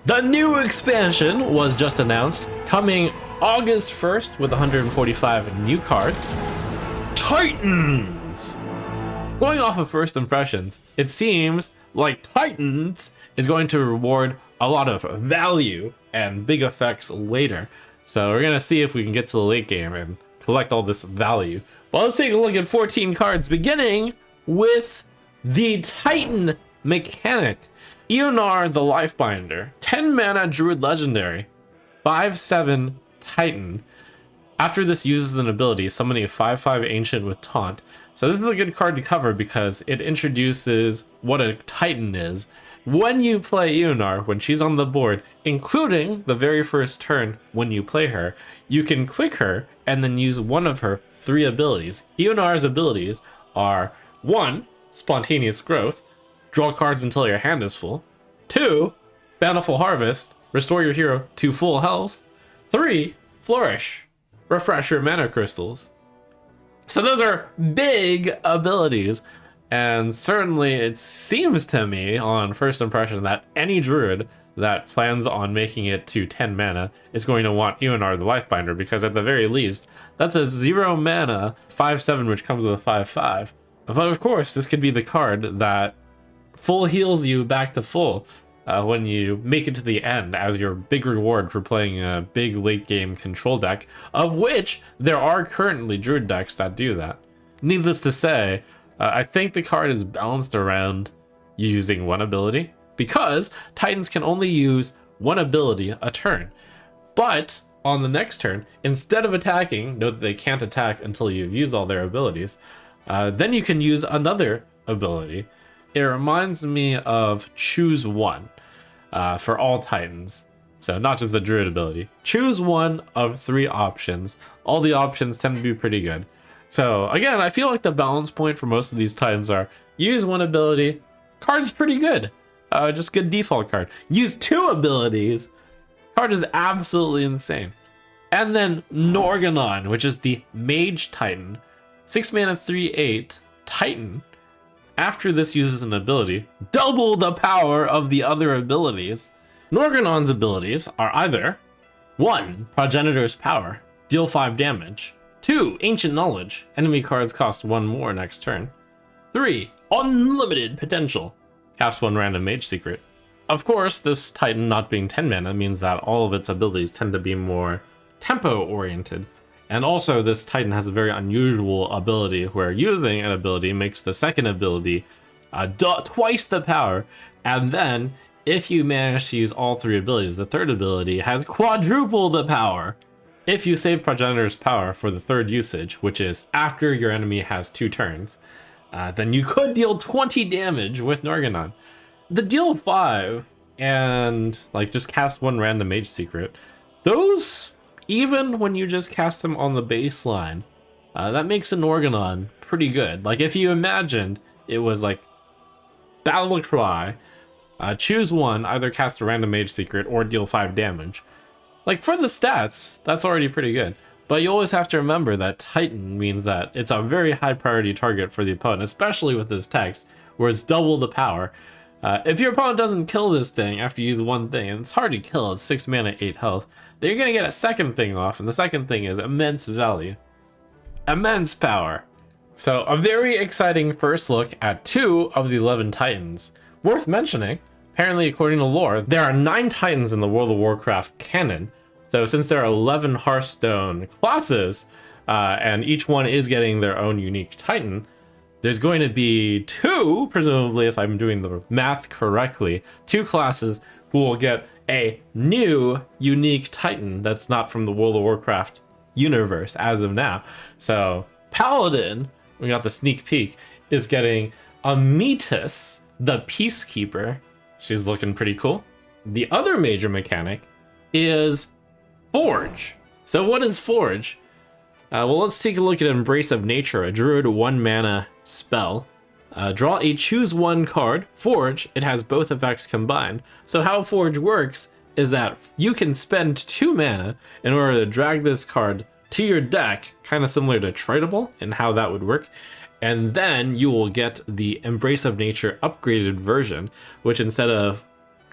The new expansion was just announced, coming August 1st with 145 new cards. Titans! Going off of first impressions, it seems like Titans is going to reward a lot of value and big effects later. So we're gonna see if we can get to the late game and collect all this value. Well, let's take a look at 14 cards, beginning with the Titan mechanic. Eonar the Lifebinder, 10 mana Druid Legendary, 5/7 Titan. After this uses an ability, summon a 5/5 Ancient with Taunt. So this is a good card to cover because it introduces what a Titan is. When you play Eonar, when she's on the board, including the very first turn when you play her, you can click her and then use one of her 3 abilities. Eonar's abilities are 1. Spontaneous Growth, draw cards until your hand is full. 2. Bountiful Harvest, restore your hero to full health. 3. Flourish, refresh your mana crystals. So those are big abilities, and certainly it seems to me on first impression that any druid that plans on making it to 10 mana is going to want Eonar the Lifebinder, because at the very least that's a 0 mana 5/7 which comes with a 5/5. But of course this could be the card that full heals you back to full when you make it to the end as your big reward for playing a big late game control deck, of which there are currently druid decks that do that. Needless to say, I think the card is balanced around using one ability, because Titans can only use one ability a turn. But on the next turn, instead of attacking, note that they can't attack until you've used all their abilities, then you can use another ability. It reminds me of choose one for all Titans. So not just the druid ability. Choose one of 3 options. All the options tend to be pretty good. So again, I feel like the balance point for most of these Titans are use one ability, card's pretty good. Just good default card. Use 2 abilities, card is absolutely insane. And then Norganon, which is the Mage Titan. 6 mana 3/8 Titan. After this uses an ability, double the power of the other abilities. Norganon's abilities are either 1. Progenitor's Power, deal 5 damage. 2. Ancient Knowledge, enemy cards cost 1 more next turn. 3. Unlimited Potential, cast 1 random Mage Secret. Of course, this Titan not being 10 mana means that all of its abilities tend to be more tempo oriented. And also this Titan has a very unusual ability where using an ability makes the second ability twice the power, and then if you manage to use all 3 abilities, the third ability has quadruple the power. If you save Progenitor's Power for the third usage, which is after your enemy has 2 turns, then you could deal 20 damage with Norganon. The deal 5 and like just cast 1 random Mage Secret, those, even when you just cast them on the baseline, that makes a Norganon pretty good. Like if you imagined it was like Battle Cry, choose one, either cast a random Mage Secret or deal 5 damage. Like for the stats, that's already pretty good. But you always have to remember that Titan means that it's a very high priority target for the opponent, especially with this text where it's double the power. If your opponent doesn't kill this thing after you use one thing, and it's hard to kill, it's 6 mana, 8 health, then you're going to get a second thing off, and the second thing is immense value. Immense power. So a very exciting first look at 2 of the 11 Titans. Worth mentioning, apparently according to lore, there are 9 Titans in the World of Warcraft canon. So since there are 11 Hearthstone classes, and each one is getting their own unique Titan, there's going to be 2, presumably if I'm doing the math correctly, 2 classes who will get a new unique Titan that's not from the World of Warcraft universe as of now. So Paladin, we got the sneak peek, is getting Amitis, the Peacekeeper. She's looking pretty cool. The other major mechanic is Forge. So what is Forge? Well, let's take a look at Embrace of Nature, a druid 1 mana spell. Draw a choose 1 card. Forge, it has both effects combined. So how Forge works is that you can spend 2 mana in order to drag this card to your deck, kind of similar to Tradable and how that would work. And then you will get the Embrace of Nature upgraded version, which instead of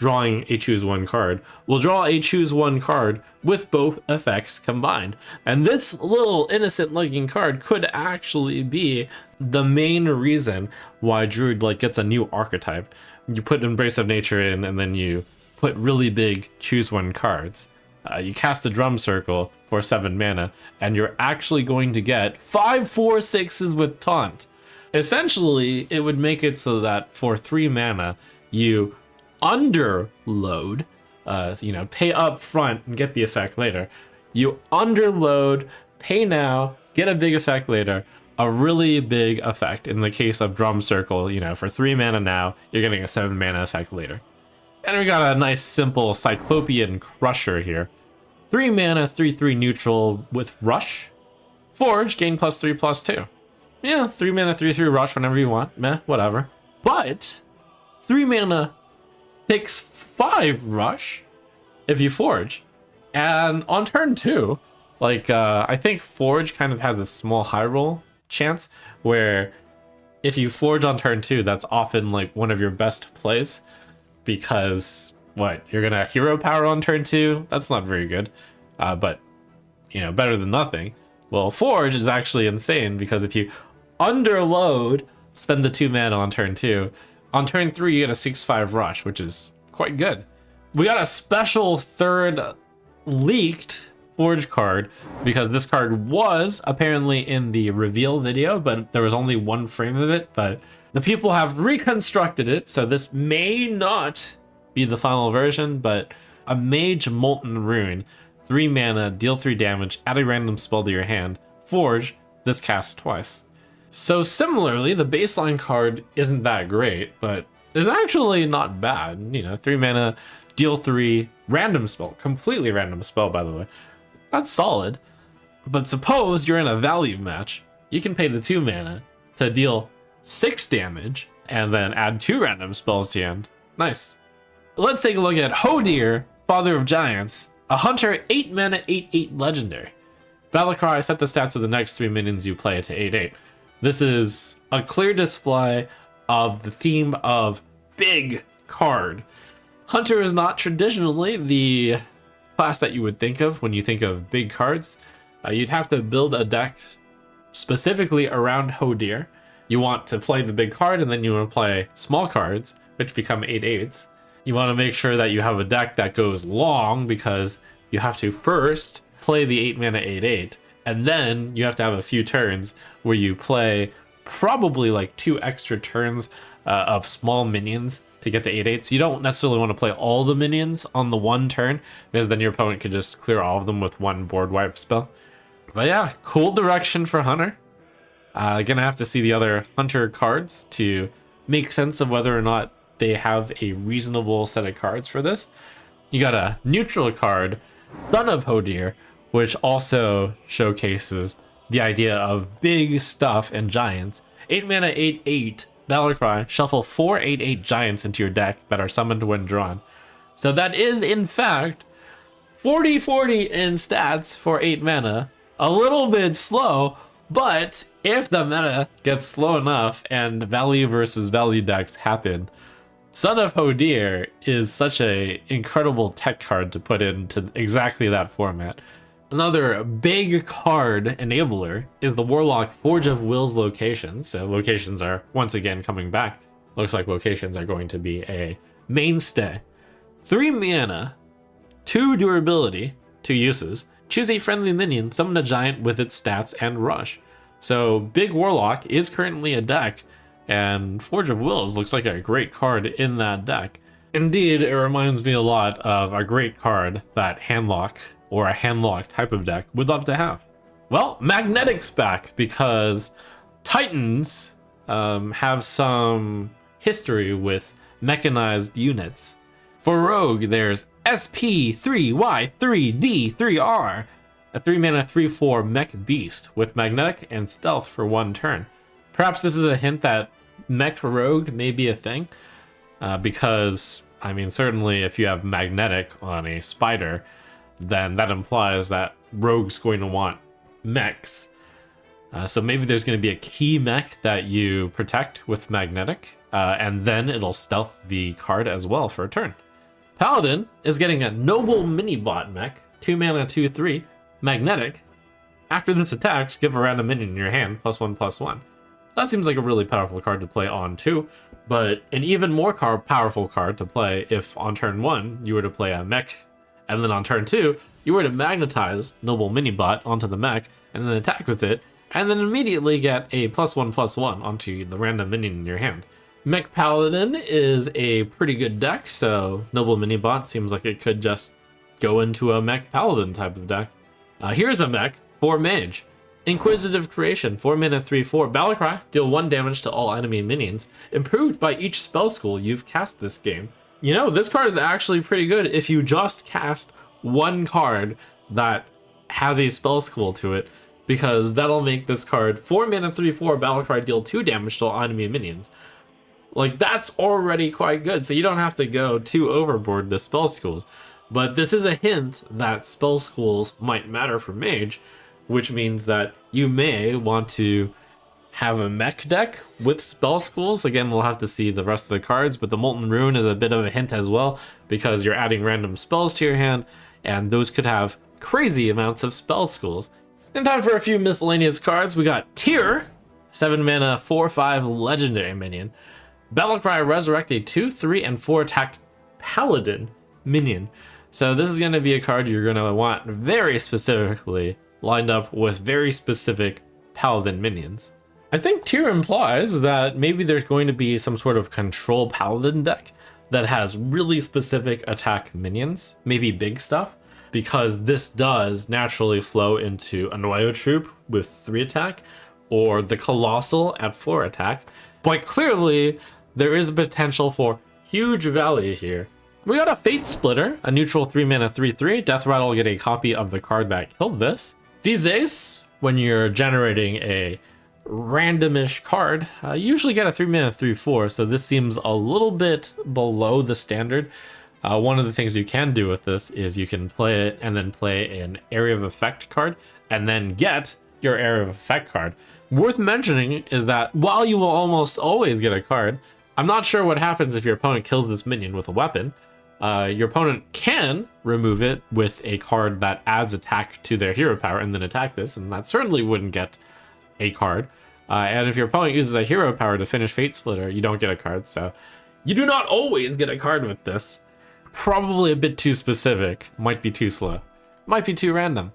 drawing a choose one card, will draw a choose one card with both effects combined. And this little innocent looking card could actually be the main reason why Druid like gets a new archetype. You put Embrace of Nature in, and then you put really big choose one cards. You cast the Drum Circle for 7 mana, and you're actually going to get 5/4/6s with Taunt. Essentially, it would make it so that for 3 mana, you underload, pay up front and get the effect later. You underload, pay now, get a big effect later, a really big effect. In the case of Drum Circle, for 3 mana now, you're getting a 7 mana effect later. And we got a nice simple Cyclopean Crusher here. 3 mana, 3/3 neutral with Rush. Forge, gain +3/+2. Yeah, 3 mana, 3/3 Rush whenever you want. Meh, whatever. But 3 mana, 6/5 Rush if you Forge. And on turn 2, I think Forge kind of has a small high roll chance where if you Forge on turn 2, that's often one of your best plays. Because you're gonna hero power on turn 2? That's not very good, but better than nothing. Well, Forge is actually insane because if you underload, spend the 2 mana on turn 2, on turn 3 you get a 6/5 Rush, which is quite good. We got a special third leaked Forge card because this card was apparently in the reveal video, but there was only 1 frame of it. But the people have reconstructed it, so this may not be the final version, but a Mage Molten Rune, 3 mana, deal 3 damage, add a random spell to your hand, Forge, this casts twice. So similarly, the baseline card isn't that great, but is actually not bad. 3 mana, deal 3, random spell, completely random spell, by the way. That's solid. But suppose you're in a value match, you can pay the 2 mana to deal 6 damage and then add 2 random spells to your hand. Nice. Let's take a look at Hodir, Father of Giants, a hunter, 8 mana, 8/8 legendary. Battlecry, set the stats of the next 3 minions you play to 8/8. This is a clear display of the theme of big card. Hunter is not traditionally the class that you would think of when you think of big cards. You'd have to build a deck specifically around Hodir. You want to play the big card, and then you want to play small cards, which become 8/8s. You want to make sure that you have a deck that goes long because you have to first play the 8 mana 8/8, and then you have to have a few turns where you play probably 2 extra turns of small minions to get to 8/8s. You don't necessarily want to play all the minions on the 1 turn because then your opponent could just clear all of them with 1 board wipe spell. But yeah, cool direction for Hunter. Gonna have to see the other Hunter cards to make sense of whether or not they have a reasonable set of cards for this. You got a neutral card, Son of Hodir, which also showcases the idea of big stuff and giants. 8 mana, 8/8, Battlecry, shuffle 4 8/8 giants into your deck that are summoned when drawn. So that is, in fact, 40/40 in stats for 8 mana. A little bit slow, but if the meta gets slow enough and value versus value decks happen, Son of Hodir is such a incredible tech card to put into exactly that format. Another big card enabler is the Warlock Forge of Will's locations. So locations are once again coming back. Looks like locations are going to be a mainstay. 3 mana, 2 durability, 2 uses. Choose a friendly minion, summon a giant with its stats and rush. So Big Warlock is currently a deck, and Forge of Wills looks like a great card in that deck. Indeed, it reminds me a lot of a great card that Handlock, or a Handlock type of deck, would love to have. Well, Magnetic's back because Titans have some history with mechanized units. For Rogue, there's SP3Y3D3R, a 3 mana 3/4 mech beast with magnetic and stealth for 1 turn. Perhaps this is a hint that mech rogue may be a thing, because, I mean, certainly if you have magnetic on a spider, then that implies that rogue's going to want mechs. So maybe there's going to be a key mech that you protect with magnetic, and then it'll stealth the card as well for a turn. Paladin is getting a Noble Mini Bot mech, 2 mana, 2/3, magnetic. After this attacks, give a random minion in your hand, +1/+1. That seems like a really powerful card to play on too, but an even more powerful card to play if on turn 1 you were to play a mech, and then on turn 2 you were to magnetize Noble Mini Bot onto the mech, and then attack with it, and then immediately get a +1/+1 onto the random minion in your hand. Mech Paladin is a pretty good deck, so Noble Mini Bot seems like it could just go into a Mech Paladin type of deck. Here's a mech for Mage. Inquisitive Creation, 4 mana, 3/4. Battlecry, deal 1 damage to all enemy minions. Improved by each spell school you've cast this game. You know, this card is actually pretty good if you just cast one card that has a spell school to it, because that'll make this card 4 mana, 3/4. Battlecry, deal 2 damage to all enemy minions. Like, that's already quite good, so you don't have to go too overboard the spell schools. But this is a hint that spell schools might matter for Mage, which means that you may want to have a mech deck with spell schools. Again, we'll have to see the rest of the cards, but the Molten Ruin is a bit of a hint as well, because you're adding random spells to your hand, and those could have crazy amounts of spell schools. In time for a few miscellaneous cards, we got Tyr, 7 mana, 4/5 legendary minion. Battlecry, resurrect a 2, 3, and 4 attack Paladin minion. So this is going to be a card you're going to want very specifically lined up with very specific Paladin minions. I think Tyr implies that maybe there's going to be some sort of control Paladin deck that has really specific attack minions, maybe big stuff, because this does naturally flow into a Noyo Troop with 3 attack, or the Colossal at 4 attack. But clearly, there is a potential for huge value here. We got a Fate Splitter, a neutral 3 mana, 3/3. Death Rattle will get a copy of the card that killed this. These days, when you're generating a randomish card, you usually get a 3 mana, 3/4, so this seems a little bit below the standard. One of the things you can do with this is you can play it and then play an Area of Effect card, and then get your Area of Effect card. Worth mentioning is that while you will almost always get a card, I'm not sure what happens if your opponent kills this minion with a weapon. Your opponent can remove it with a card that adds attack to their hero power and then attack this, and that certainly wouldn't get a card. And if your opponent uses a hero power to finish Fate Splitter, you don't get a card, so you do not always get a card with this. Probably a bit too specific, might be too slow, might be too random.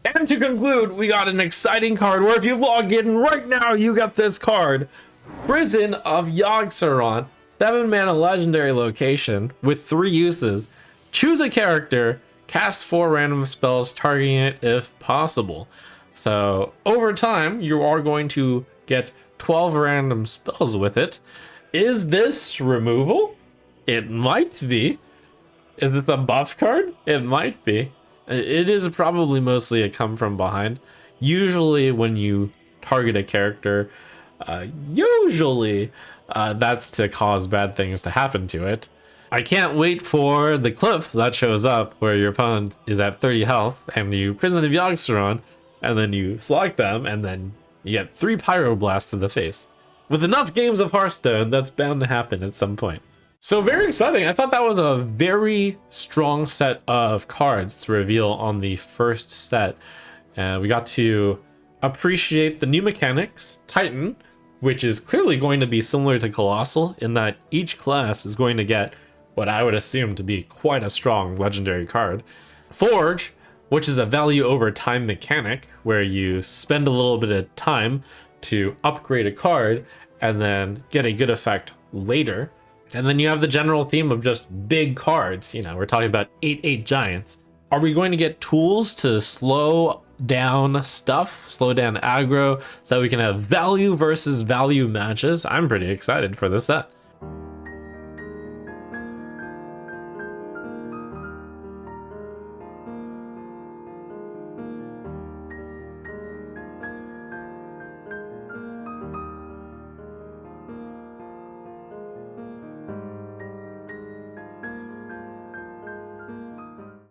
And to conclude, we got an exciting card where if you log in right now, you get this card. Prison of Yogg-Saron, 7 mana legendary location with 3 uses. Choose a character, cast 4 random spells targeting it if possible. So over time, you are going to get 12 random spells with it. Is this removal? It might be. Is this a buff card? It might be. It is probably mostly a come from behind. Usually when you target a character, that's to cause bad things to happen to it. I can't wait for the cliff that shows up where your opponent is at 30 health and you Prison of Yogg-Saron, and then you slog them, and then you get 3 Pyroblasts to the face. With enough games of Hearthstone, that's bound to happen at some point. So very exciting. I thought that was a very strong set of cards to reveal on the first set. We got to appreciate the new mechanics, Titan, which is clearly going to be similar to Colossal in that each class is going to get what I would assume to be quite a strong legendary card. Forge, which is a value over time mechanic where you spend a little bit of time to upgrade a card and then get a good effect later. And then you have the general theme of just big cards. You know, we're talking about 8/8 giants. Are we going to get tools to slow down stuff, slow down aggro, so that we can have value versus value matches? I'm pretty excited for this set.